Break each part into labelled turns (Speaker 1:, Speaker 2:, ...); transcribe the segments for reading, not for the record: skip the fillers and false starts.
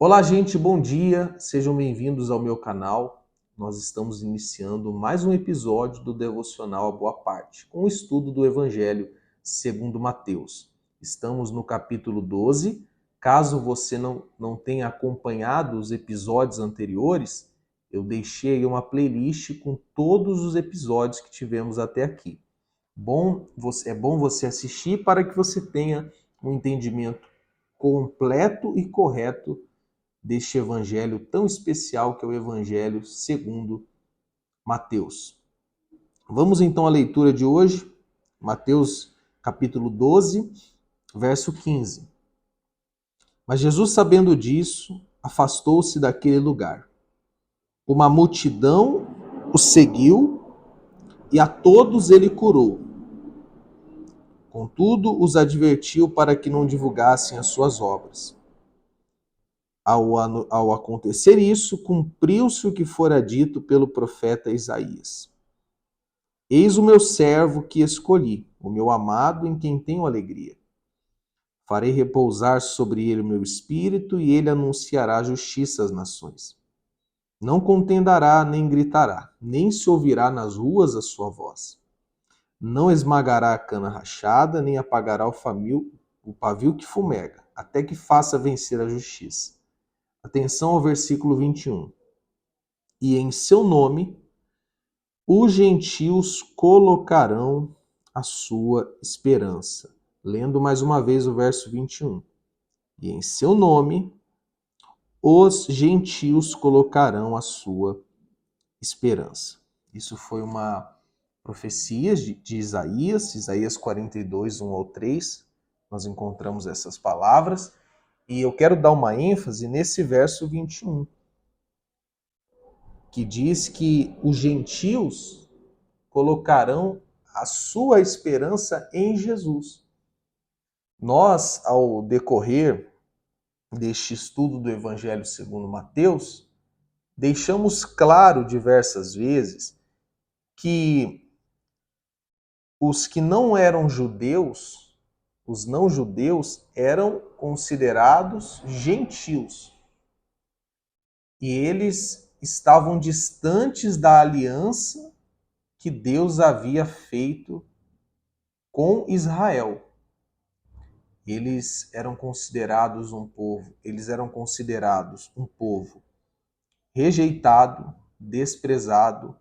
Speaker 1: Olá, gente, bom dia. Sejam bem-vindos ao meu canal. Nós estamos iniciando mais um episódio do Devocional A Boa Parte, com o estudo do Evangelho segundo Mateus. Estamos no capítulo 12. Caso você não tenha acompanhado os episódios anteriores, eu deixei aí uma playlist com todos os episódios que tivemos até aqui. É bom você assistir para que você tenha um entendimento completo e correto deste evangelho tão especial que é o Evangelho segundo Mateus. Vamos então à leitura de hoje, Mateus capítulo 12, verso 15. Mas Jesus, sabendo disso, afastou-se daquele lugar. Uma multidão o seguiu e a todos ele curou. Contudo, os advertiu para que não divulgassem as suas obras. Ao acontecer isso, cumpriu-se o que fora dito pelo profeta Isaías. Eis o meu servo que escolhi, o meu amado em quem tenho alegria. Farei repousar sobre ele o meu espírito e ele anunciará justiça às nações. Não contendará nem gritará, nem se ouvirá nas ruas a sua voz. Não esmagará a cana rachada, nem apagará o pavio que fumega, até que faça vencer a justiça. Atenção ao versículo 21. E em seu nome os gentios colocarão a sua esperança. Lendo mais uma vez o verso 21. E em seu nome os gentios colocarão a sua esperança. Isso foi uma profecia de Isaías 42, 1 ao 3. Nós encontramos essas palavras. E eu quero dar uma ênfase nesse verso 21, que diz que os gentios colocarão a sua esperança em Jesus. Nós, ao decorrer deste estudo do Evangelho segundo Mateus, deixamos claro diversas vezes que os que não eram judeus, os não-judeus, eram considerados gentios. E eles estavam distantes da aliança que Deus havia feito com Israel. Eles eram considerados um povo rejeitado, desprezado,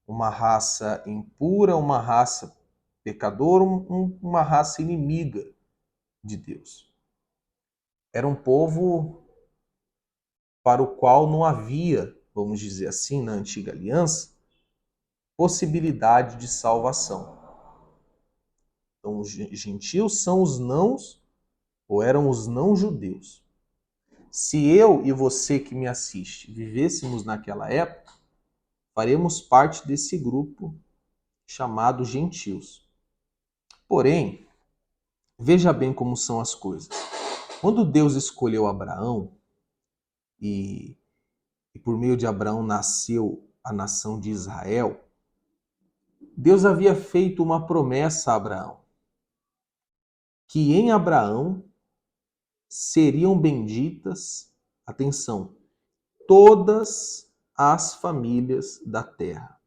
Speaker 1: uma raça impura, uma raça pecadora, uma raça inimiga de Deus. Era um povo para o qual não havia, vamos dizer assim, na antiga aliança, possibilidade de salvação. Então, os gentios são os nãos, ou eram os não-judeus. Se eu e você que me assiste vivêssemos naquela época, faremos parte desse grupo chamado gentios. Porém, veja bem como são as coisas. Quando Deus escolheu Abraão, e por meio de Abraão nasceu a nação de Israel, Deus havia feito uma promessa a Abraão, que em Abraão seriam benditas, atenção, todas as famílias da terra.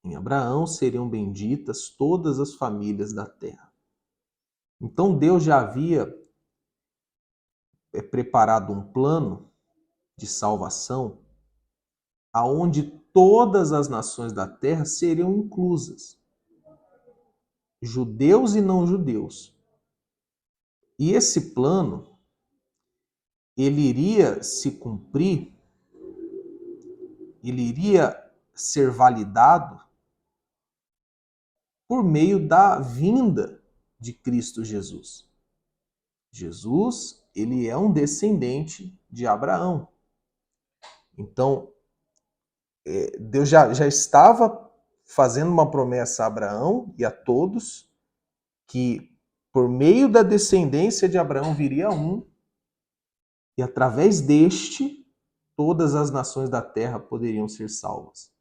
Speaker 1: Em Abraão seriam benditas todas as famílias da terra. Então Deus já havia preparado um plano de salvação aonde todas as nações da terra seriam inclusas, judeus e não judeus. E esse plano, ele iria se cumprir, ele iria ser validado por meio da vinda de Cristo Jesus. Jesus, ele é um descendente de Abraão. Então, Deus já estava fazendo uma promessa a Abraão e a todos que por meio da descendência de Abraão viria um, e através deste, todas as nações da terra poderiam ser salvas.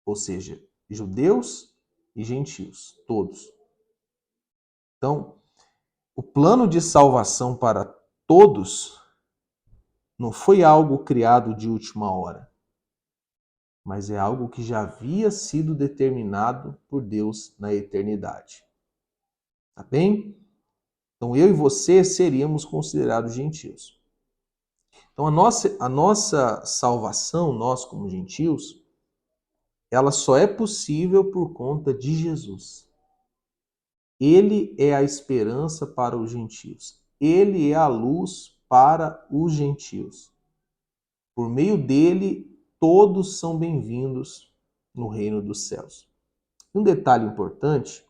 Speaker 1: Ou seja, judeus e gentios, todos. Então, o plano de salvação para todos não foi algo criado de última hora, mas é algo que já havia sido determinado por Deus na eternidade. Tá bem? Então eu e você seríamos considerados gentios. Então a nossa salvação, nós como gentios, ela só é possível por conta de Jesus. Ele é a esperança para os gentios. Ele é a luz para os gentios. Por meio dele, todos são bem-vindos no reino dos céus. Um detalhe importante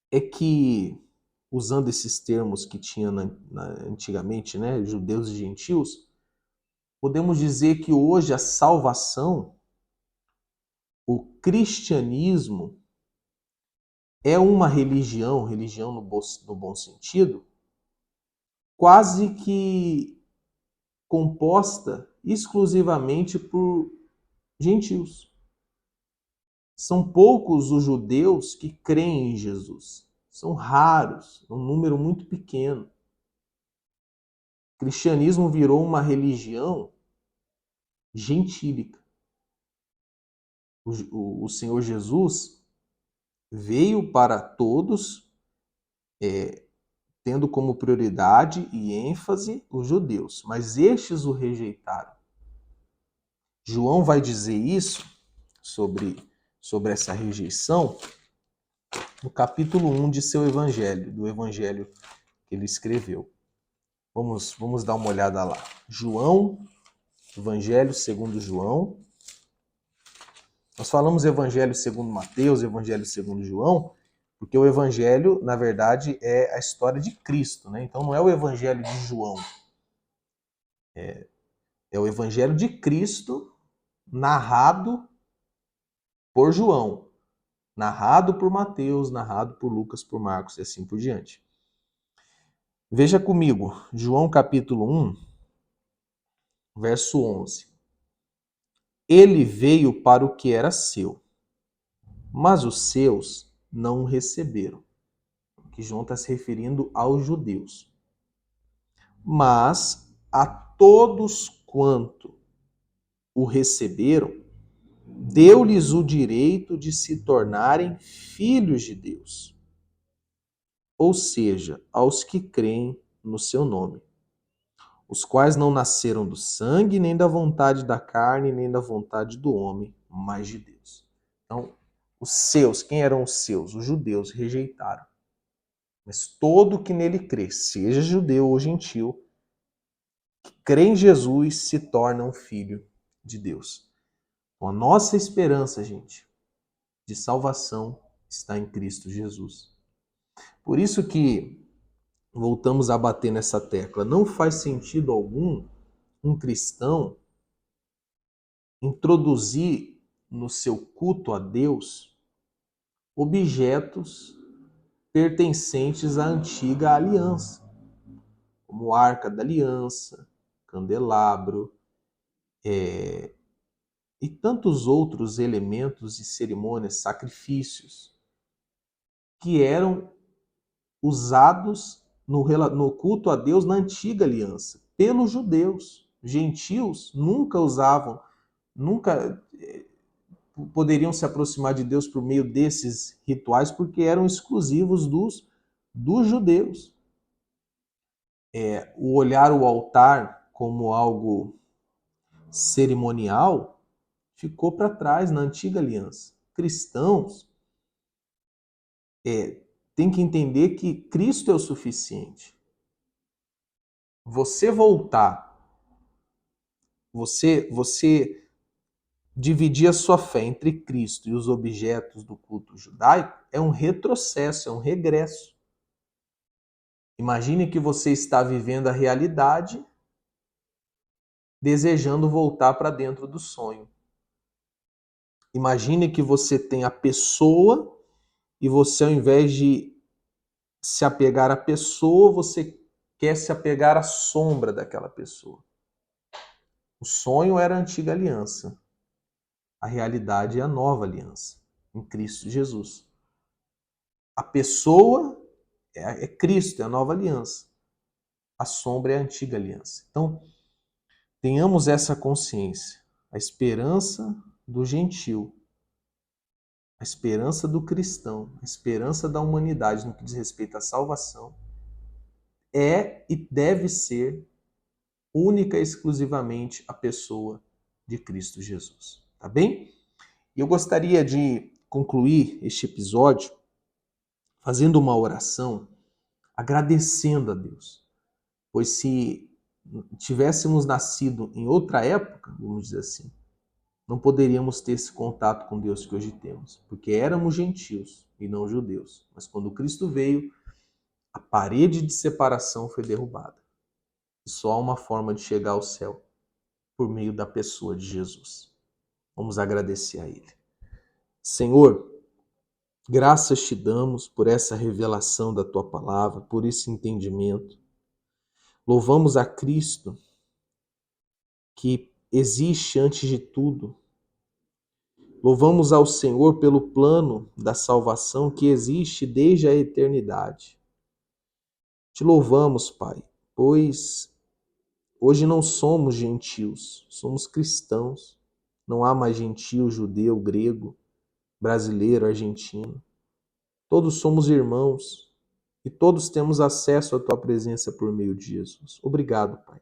Speaker 1: é que, usando esses termos que tinha antigamente, né, judeus e gentios, podemos dizer que hoje a salvação, o cristianismo, é uma religião, religião no bom sentido, quase que composta exclusivamente por gentios. São poucos os judeus que creem em Jesus. São raros, um número muito pequeno. O cristianismo virou uma religião gentílica. O Senhor Jesus veio para todos, tendo como prioridade e ênfase os judeus, mas estes o rejeitaram. João vai dizer isso sobre essa rejeição no capítulo 1 de seu evangelho, do evangelho que ele escreveu. Vamos dar uma olhada lá. João, Evangelho segundo João. Nós falamos Evangelho segundo Mateus, Evangelho segundo João, porque o Evangelho, na verdade, é a história de Cristo, né? Então não é o Evangelho de João. É o Evangelho de Cristo narrado por João, narrado por Mateus, narrado por Lucas, por Marcos e assim por diante. Veja comigo, João capítulo 1, verso 11. Ele veio para o que era seu, mas os seus não o receberam. Que João está se referindo aos judeus. Mas a todos quanto o receberam, deu-lhes o direito de se tornarem filhos de Deus. Ou seja, aos que creem no seu nome, os quais não nasceram do sangue, nem da vontade da carne, nem da vontade do homem, mas de Deus. Então, os seus, quem eram os seus? Os judeus rejeitaram. Mas todo que nele crê, seja judeu ou gentil, que crê em Jesus, se torna um filho de Deus. Então, a nossa esperança, gente, de salvação está em Cristo Jesus. Por isso que voltamos a bater nessa tecla. Não faz sentido algum um cristão introduzir no seu culto a Deus objetos pertencentes à antiga aliança, como a Arca da Aliança, candelabro, e tantos outros elementos e cerimônias, sacrifícios, que eram usados no culto a Deus na antiga aliança, pelos judeus. Gentios nunca usavam, nunca poderiam se aproximar de Deus por meio desses rituais, porque eram exclusivos dos judeus. O olhar o altar como algo cerimonial ficou para trás na antiga aliança. Cristãos têm que entender que Cristo é o suficiente. Você voltar, você dividir a sua fé entre Cristo e os objetos do culto judaico é um retrocesso, é um regresso. Imagine que você está vivendo a realidade desejando voltar para dentro do sonho. Imagine que você tem a pessoa e você, ao invés de se apegar à pessoa, você quer se apegar à sombra daquela pessoa. O sonho era a antiga aliança. A realidade é a nova aliança, em Cristo Jesus. A pessoa é Cristo, é a nova aliança. a sombra é a antiga aliança. Então, tenhamos essa consciência. A esperança do gentil, a esperança do cristão, a esperança da humanidade no que diz respeito à salvação é e deve ser única e exclusivamente a pessoa de Cristo Jesus. Tá bem? E eu gostaria de concluir este episódio fazendo uma oração, agradecendo a Deus. Pois se tivéssemos nascido em outra época, vamos dizer assim, não poderíamos ter esse contato com Deus que hoje temos, porque éramos gentios e não judeus. Mas quando Cristo veio, a parede de separação foi derrubada. E só há uma forma de chegar ao céu, por meio da pessoa de Jesus. Vamos agradecer a Ele. Senhor, graças te damos por essa revelação da Tua palavra, por esse entendimento. Louvamos a Cristo, que existe antes de tudo. Louvamos ao Senhor pelo plano da salvação que existe desde a eternidade. Te louvamos, Pai, pois hoje não somos gentios, somos cristãos. Não há mais gentio, judeu, grego, brasileiro, argentino. Todos somos irmãos e todos temos acesso à Tua presença por meio de Jesus. Obrigado, Pai.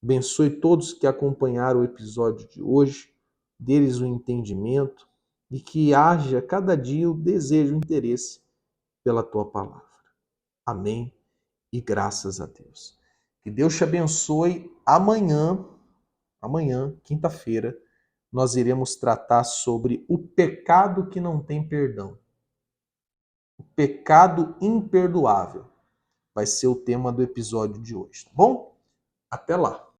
Speaker 1: Abençoe todos que acompanharam o episódio de hoje, deles o entendimento e que haja cada dia o desejo, o interesse pela Tua palavra. Amém e graças a Deus. Que Deus te abençoe. Amanhã, quinta-feira, nós iremos tratar sobre o pecado que não tem perdão. O pecado imperdoável vai ser o tema do episódio de hoje, tá bom? Até lá!